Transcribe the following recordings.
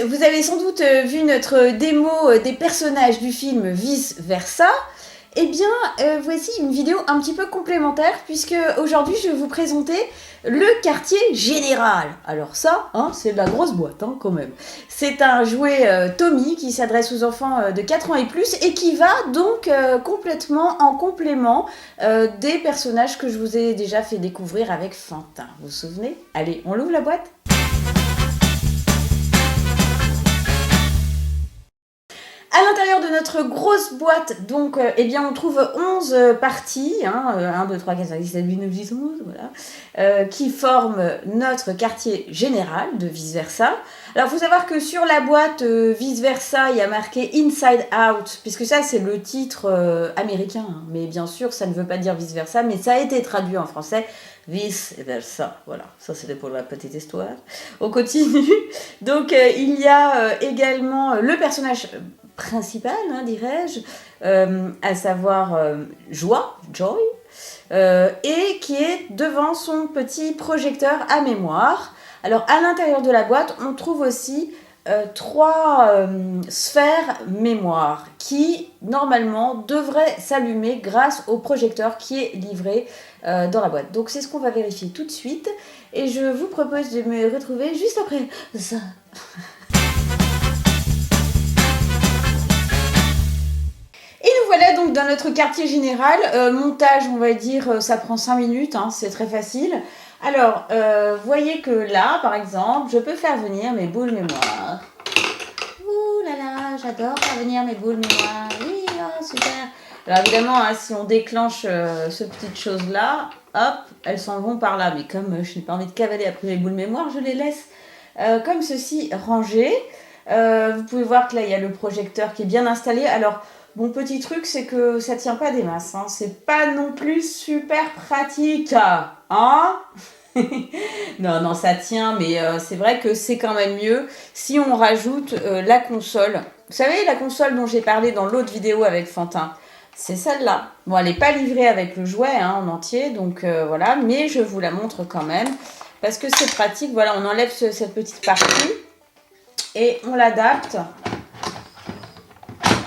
vous avez sans doute vu notre démo des personnages du film Vice Versa. Eh bien, voici une vidéo un petit peu complémentaire, puisque aujourd'hui, je vais vous présenter le quartier général. Alors ça, hein, c'est de la grosse boîte, hein, quand même. C'est un jouet Tommy qui s'adresse aux enfants de 4 ans et plus, et qui va donc complètement en complément des personnages que je vous ai déjà fait découvrir avec Fantin. Vous vous souvenez? Allez, on l'ouvre la boîte? À l'intérieur de notre grosse boîte, donc, eh bien, on trouve 11 parties, hein, 1, 2, 3, 4, 5, 6, 7, 8, 9, 10, 11, voilà, qui forment notre quartier général de Vice Versa. Alors, il faut savoir que sur la boîte Vice Versa, il y a marqué Inside Out, puisque ça, c'est le titre américain, hein, mais bien sûr, ça ne veut pas dire Vice Versa, mais ça a été traduit en français. Vice versa, voilà, ça c'était pour la petite histoire. On continue. Donc il y a également le personnage principal, hein, dirais-je, à savoir Joy, et qui est devant son petit projecteur à mémoire. Alors à l'intérieur de la boîte, on trouve aussi 3 sphères mémoire qui normalement devraient s'allumer grâce au projecteur qui est livré dans la boîte. Donc c'est ce qu'on va vérifier tout de suite et je vous propose de me retrouver juste après ça. Et nous voilà donc dans notre quartier général. Montage, on va dire, ça prend 5 minutes, hein, c'est très facile. Alors, voyez que là, par exemple, je peux faire venir mes boules mémoire. Ouh là là, j'adore faire venir mes boules mémoire. Oui, oh, super. Alors évidemment, hein, si on déclenche ce petite chose-là, hop, elles s'en vont par là. Mais comme je n'ai pas envie de cavaler après mes boules mémoire, je les laisse comme ceci rangées. Vous pouvez voir que là, il y a le projecteur qui est bien installé. Alors, mon petit truc, c'est que ça tient pas des masses. Hein. C'est pas non plus super pratique. Hein? Non, ça tient, mais c'est vrai que c'est quand même mieux si on rajoute la console. Vous savez, la console dont j'ai parlé dans l'autre vidéo avec Fantin, c'est celle-là. Bon, elle n'est pas livrée avec le jouet hein, en entier, donc voilà, mais je vous la montre quand même, parce que c'est pratique. Voilà, on enlève cette petite partie et on l'adapte.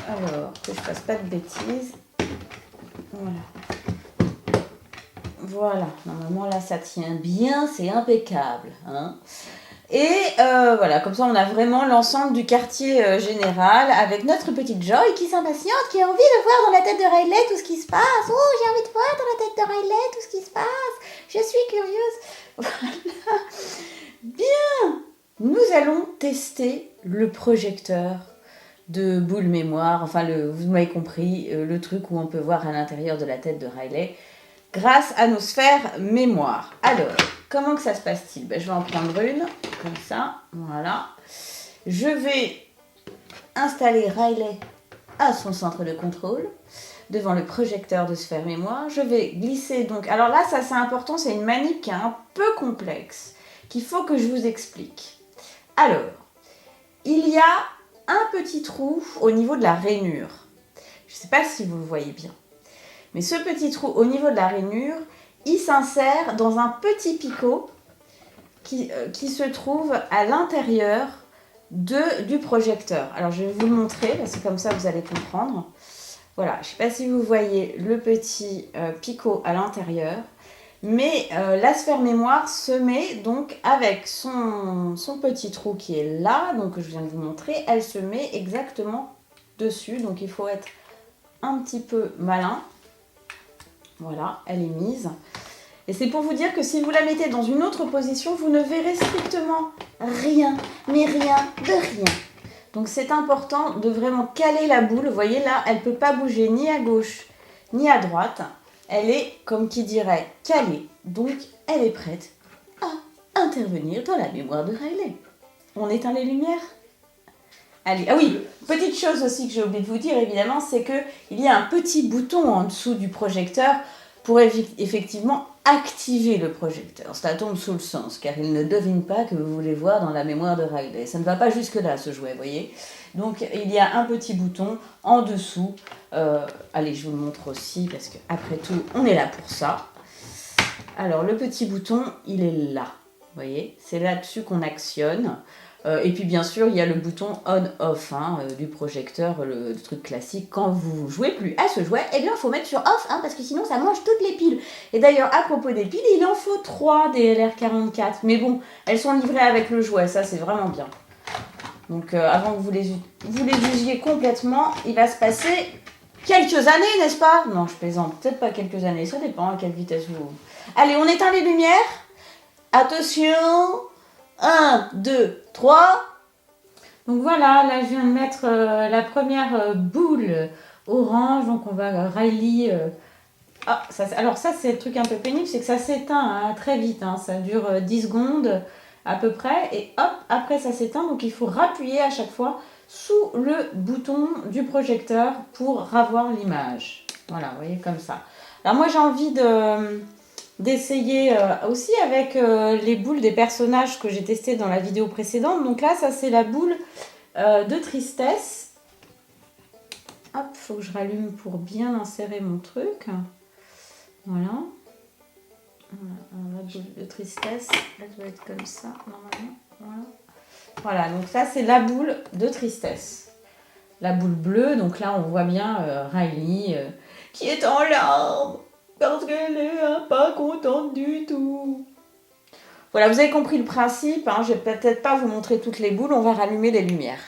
Alors, que je fasse pas de bêtises. Voilà, normalement là ça tient bien, c'est impeccable. Hein. Et voilà, comme ça on a vraiment l'ensemble du quartier général avec notre petite Joy qui s'impatiente, qui a envie de voir dans la tête de Riley tout ce qui se passe. Oh, j'ai envie de voir dans la tête de Riley tout ce qui se passe. Je suis curieuse. Voilà. Bien, nous allons tester le projecteur de boule mémoire, enfin vous m'avez compris, le truc où on peut voir à l'intérieur de la tête de Riley grâce à nos sphères mémoire. Alors, comment que ça se passe-t-il? Je vais en prendre une, comme ça, voilà. Je vais installer Riley à son centre de contrôle, devant le projecteur de sphère mémoire. Je vais glisser donc, alors là, ça c'est important, c'est une manip qui est un peu complexe, qu'il faut que je vous explique. Alors, il y a un petit trou au niveau de la rainure. Je ne sais pas si vous le voyez bien. Mais ce petit trou au niveau de la rainure, il s'insère dans un petit picot qui se trouve à l'intérieur du projecteur. Alors je vais vous le montrer parce que comme ça vous allez comprendre. Voilà, je ne sais pas si vous voyez le petit picot à l'intérieur. Mais la sphère mémoire se met donc avec son petit trou qui est là, donc je viens de vous montrer, elle se met exactement dessus. Donc il faut être un petit peu malin. Voilà, elle est mise. Et c'est pour vous dire que si vous la mettez dans une autre position, vous ne verrez strictement rien, mais rien de rien. Donc c'est important de vraiment caler la boule. Vous voyez là, elle ne peut pas bouger ni à gauche ni à droite. Elle est, comme qui dirait, calée. Donc elle est prête à intervenir dans la mémoire de Riley. On éteint les lumières ? Allez, ah oui, petite chose aussi que j'ai oublié de vous dire, évidemment, c'est qu'il y a un petit bouton en dessous du projecteur pour effectivement activer le projecteur. Cela tombe sous le sens, car il ne devine pas que vous voulez voir dans la mémoire de Riley. Ça ne va pas jusque-là, ce jouet, vous voyez. Donc, il y a un petit bouton en dessous. Allez, je vous le montre aussi, parce qu'après tout, on est là pour ça. Alors, le petit bouton, il est là. Vous voyez, c'est là-dessus qu'on actionne. Et puis bien sûr, il y a le bouton on-off hein, du projecteur, le truc classique. Quand vous jouez plus à ce jouet, eh bien il faut mettre sur off, hein, parce que sinon ça mange toutes les piles. Et d'ailleurs, à propos des piles, il en faut 3 DLR44. Mais bon, elles sont livrées avec le jouet, ça c'est vraiment bien. Donc avant que vous les usiez complètement, il va se passer quelques années, n'est-ce pas? Non, je plaisante, peut-être pas quelques années, ça dépend à quelle vitesse vous... Allez, on éteint les lumières. Attention, 1, 2, 3. Donc voilà, là je viens de mettre la première boule orange, donc on va Riley... Ah, alors ça c'est le truc un peu pénible, c'est que ça s'éteint hein, très vite, hein, ça dure 10 secondes à peu près, et hop, après ça s'éteint, donc il faut rappuyer à chaque fois sous le bouton du projecteur pour avoir l'image. Voilà, vous voyez comme ça. Alors moi j'ai envie d'essayer aussi avec les boules des personnages que j'ai testé dans la vidéo précédente. Donc là, ça c'est la boule de tristesse. Hop, faut que je rallume pour bien insérer mon truc. Voilà. La boule de tristesse, elle doit être comme ça normalement. Voilà, donc ça c'est la boule de tristesse. La boule bleue, donc là on voit bien Riley qui est en larmes parce qu'elle est pas contente du tout. Voilà, vous avez compris le principe, hein, je vais peut-être pas vous montrer toutes les boules, on va rallumer les lumières.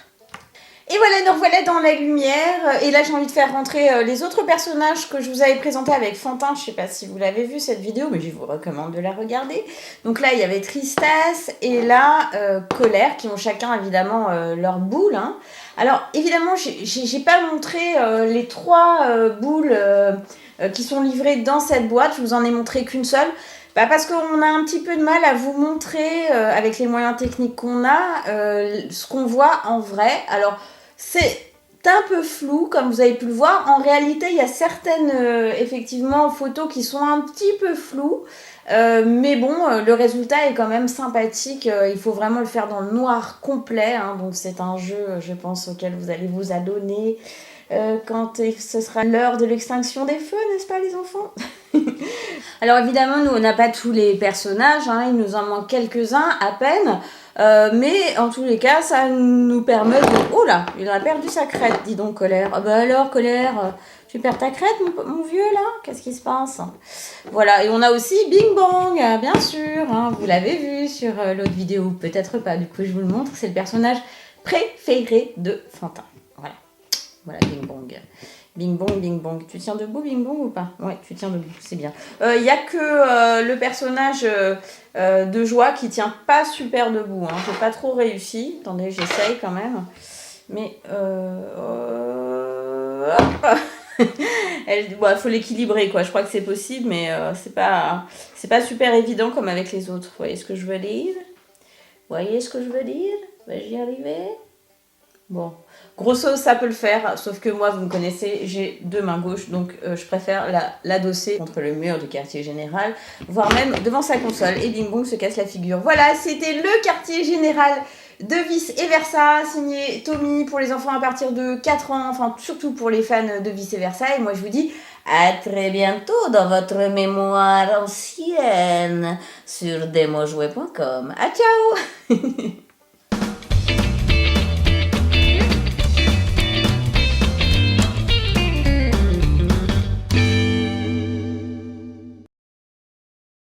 Et voilà, nous revoilà dans la lumière. Et là, j'ai envie de faire rentrer les autres personnages que je vous avais présentés avec Fantin. Je ne sais pas si vous l'avez vu cette vidéo, mais je vous recommande de la regarder. Donc là, il y avait Tristesse et là, Colère, qui ont chacun évidemment leur boule. Hein. Alors, évidemment, j'ai pas montré les 3 boules qui sont livrées dans cette boîte. Je vous en ai montré qu'une seule. Bah parce qu'on a un petit peu de mal à vous montrer, avec les moyens techniques qu'on a, ce qu'on voit en vrai. Alors, c'est un peu flou, comme vous avez pu le voir. En réalité, il y a certaines, effectivement, photos qui sont un petit peu floues. Mais bon, le résultat est quand même sympathique. Il faut vraiment le faire dans le noir complet. Hein, donc, c'est un jeu, je pense, auquel vous allez vous adonner quand ce sera l'heure de l'extinction des feux, n'est-ce pas, les enfants? Alors évidemment, nous, on n'a pas tous les personnages, hein, il nous en manque quelques-uns à peine, mais en tous les cas, ça nous permet de... Oh là, il a perdu sa crête, dis donc, Colère. Ah bah alors, Colère, tu perds ta crête, mon vieux, là? Qu'est-ce qui se passe? Voilà, et on a aussi Bing Bong, bien sûr, hein, vous l'avez vu sur l'autre vidéo, peut-être pas, du coup, je vous le montre, c'est le personnage préféré de Fantin. Voilà, Bing Bong. Bing Bong, Bing Bong. Tu tiens debout, Bing Bong, ou pas? Ouais, tu tiens debout, c'est bien. Il n'y a que le personnage de Joie qui tient pas super debout. Hein. J'ai pas trop réussi. Attendez, j'essaye quand même. Mais... Bon, faut l'équilibrer, quoi. Je crois que c'est possible, mais c'est pas super évident comme avec les autres. Vous voyez ce que je veux dire? Vous voyez ce que je veux dire? Vais-je y arriver? Bon, grosso ça peut le faire, sauf que moi, vous me connaissez, j'ai 2 mains gauches, donc je préfère l'adosser contre le mur du quartier général, voire même devant sa console, et bing bong se casse la figure. Voilà, c'était le quartier général de Vice et Versa, signé Tommy pour les enfants à partir de 4 ans, enfin surtout pour les fans de Vice et Versa, et moi je vous dis à très bientôt dans votre mémoire ancienne sur demojouet.com. À ciao.